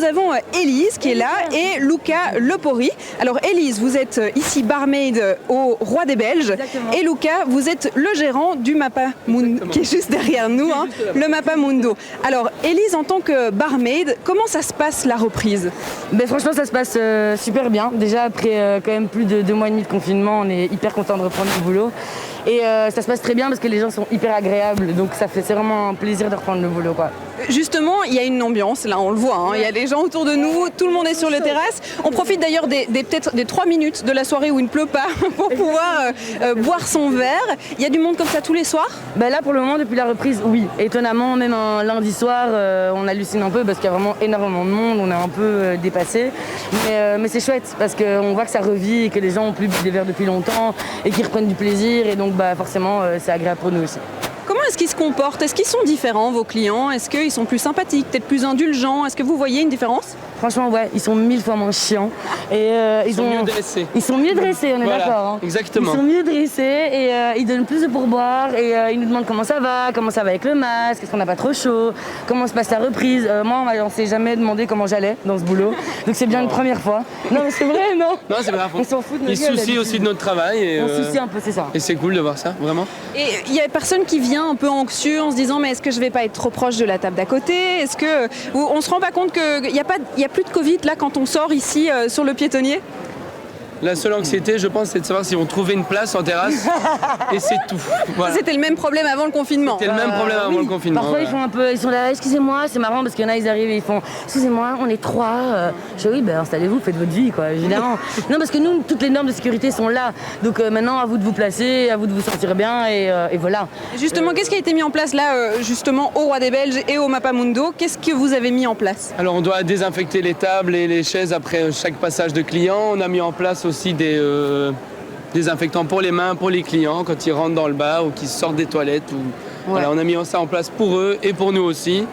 avons Élise qui est là et Luca Lepori. Alors Élise, vous êtes ici barmaid au Roi des Belges. Exactement. Et Luca, vous êtes le gérant du Mappa Mundo, qui est juste derrière nous, hein, le Mappa Mundo. Alors Élise, en tant que barmaid, comment ça se passe la reprise? Franchement, ça se passe super bien. Déjà, après quand même plus de 2 mois et demi de confinement, on est hyper content de reprendre le boulot. Et ça se passe très bien parce que les gens sont hyper agréables. Donc c'est vraiment un plaisir de reprendre le boulot, quoi. Justement, il y a une ambiance, là on le voit, hein. Il y a des gens autour de nous, tout le monde est sur les terrasses. On profite d'ailleurs peut-être des 3 minutes de la soirée où il ne pleut pas pour pouvoir boire son verre. Il y a du monde comme ça tous les soirs? Là, pour le moment, depuis la reprise, oui. Étonnamment, même un lundi soir, on hallucine un peu parce qu'il y a vraiment énormément de monde, on est un peu dépassé. Mais c'est chouette parce qu'on voit que ça revit et que les gens ont plus bu des verres depuis longtemps et qu'ils reprennent du plaisir. Et donc forcément, c'est agréable pour nous aussi. Comment est-ce qu'ils se comportent? Est-ce qu'ils sont différents, vos clients? Est-ce qu'ils sont plus sympathiques, peut-être plus indulgents? Est-ce que vous voyez une différence? Franchement, ouais, ils sont 1000 fois moins chiants. Et ils sont mieux dressés. Ils sont mieux dressés, on est voilà, d'accord. Hein. Exactement. Ils sont mieux dressés et ils donnent plus de pourboire et ils nous demandent comment ça va avec le masque, est-ce qu'on n'a pas trop chaud, comment se passe la reprise. Moi, on ne s'est jamais demandé comment j'allais dans ce boulot, donc c'est bien une première fois. Non, mais c'est vrai, non? Non, c'est vrai. On s'en fout de nos Ils se soucient aussi de notre travail. Et, on se soucie un peu, c'est ça. Et c'est cool de voir ça, vraiment. Et il y a personne qui vient un peu anxieux en se disant mais est-ce que je vais pas être trop proche de la table d'à côté? Est-ce que on se rend pas compte qu'il n'y a plus de Covid là quand on sort ici sur le piétonnier? La seule anxiété, je pense, c'est de savoir s'ils vont trouver une place en terrasse. Et c'est tout. Voilà. C'était le même problème avant le confinement. C'était le même problème avant le confinement. Parfois, voilà. ils sont là, excusez-moi, c'est marrant parce qu'il y en a, ils arrivent et ils font, excusez-moi, on est 3. Je dis, oui, installez-vous, faites votre vie, quoi, évidemment. Non, parce que nous, toutes les normes de sécurité sont là. Donc maintenant, à vous de vous placer, à vous de vous sentir bien et voilà. Justement, qu'est-ce qui a été mis en place là, justement, au Roi des Belges et au Mappa Mundo? Qu'est-ce que vous avez mis en place? Alors, on doit désinfecter les tables et les chaises après chaque passage de client. On a mis en place aussi des désinfectants pour les mains, pour les clients, quand ils rentrent dans le bar ou qu'ils sortent des toilettes. Voilà, on a mis ça en place pour eux et pour nous aussi.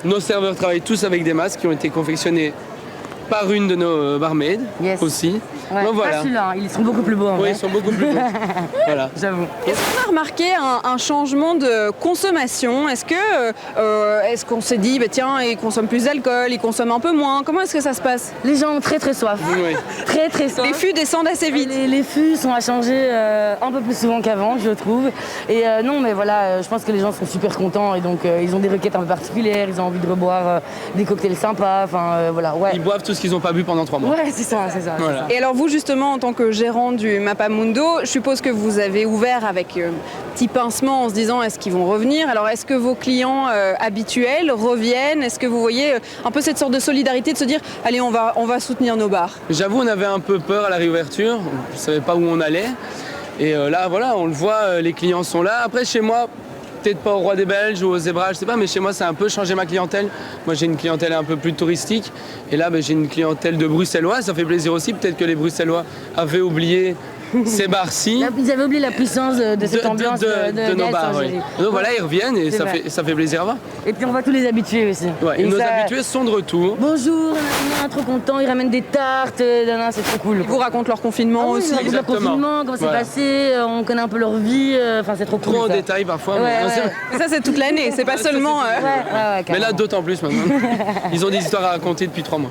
Nos serveurs travaillent tous avec des masques qui ont été confectionnés par une de nos barmaids aussi. Ouais. Donc voilà. Celui-là, ils sont beaucoup plus beaux. Oui, ils sont beaucoup plus beaux. Voilà. J'avoue. Est-ce qu'on a remarqué un changement de consommation? Est-ce qu'on s'est dit, tiens, ils consomment plus d'alcool, ils consomment un peu moins? Comment est-ce que ça se passe? Les gens ont très très soif. Oui. Très très soif. Les fûts descendent assez vite. Les fûts sont à changer un peu plus souvent qu'avant, je trouve. Et non, mais voilà, je pense que les gens sont super contents et donc ils ont des requêtes un peu particulières, ils ont envie de reboire des cocktails sympas, voilà, ouais. Ils boivent tout ce qu'ils n'ont pas bu pendant 3 mois. Ouais, c'est ça. Voilà. Et alors vous justement en tant que gérant du Mappa Mundo, je suppose que vous avez ouvert avec petit pincement en se disant est-ce qu'ils vont revenir? Alors est-ce que vos clients habituels reviennent? Est-ce que vous voyez un peu cette sorte de solidarité de se dire allez on va soutenir nos bars? J'avoue on avait un peu peur à la réouverture, je ne savais pas où on allait. Et là voilà on le voit, les clients sont là. Après chez moi, peut-être pas au Roi des Belges ou au Zebra, je sais pas, mais chez moi ça a un peu changé ma clientèle. Moi j'ai une clientèle un peu plus touristique et là j'ai une clientèle de Bruxellois, ça fait plaisir aussi. Peut-être que les Bruxellois avaient oublié ces bars-ci. Ils avaient oublié la puissance de cette ambiance de nos bars. Oui. Donc voilà, ils reviennent et ça fait plaisir à voir. Et puis on voit tous les habitués aussi. Ouais, et nos habitués sont de retour. Bonjour, on est trop contents, ils ramènent des tartes, c'est trop cool. Ils vous racontent leur confinement aussi. Ils racontent leur confinement, comment c'est passé, on connaît un peu leur vie, c'est trop cool. Trop en détail parfois. Mais ça c'est toute l'année, c'est pas seulement... Mais là d'autant plus maintenant. Ils ont des histoires à raconter depuis 3 mois.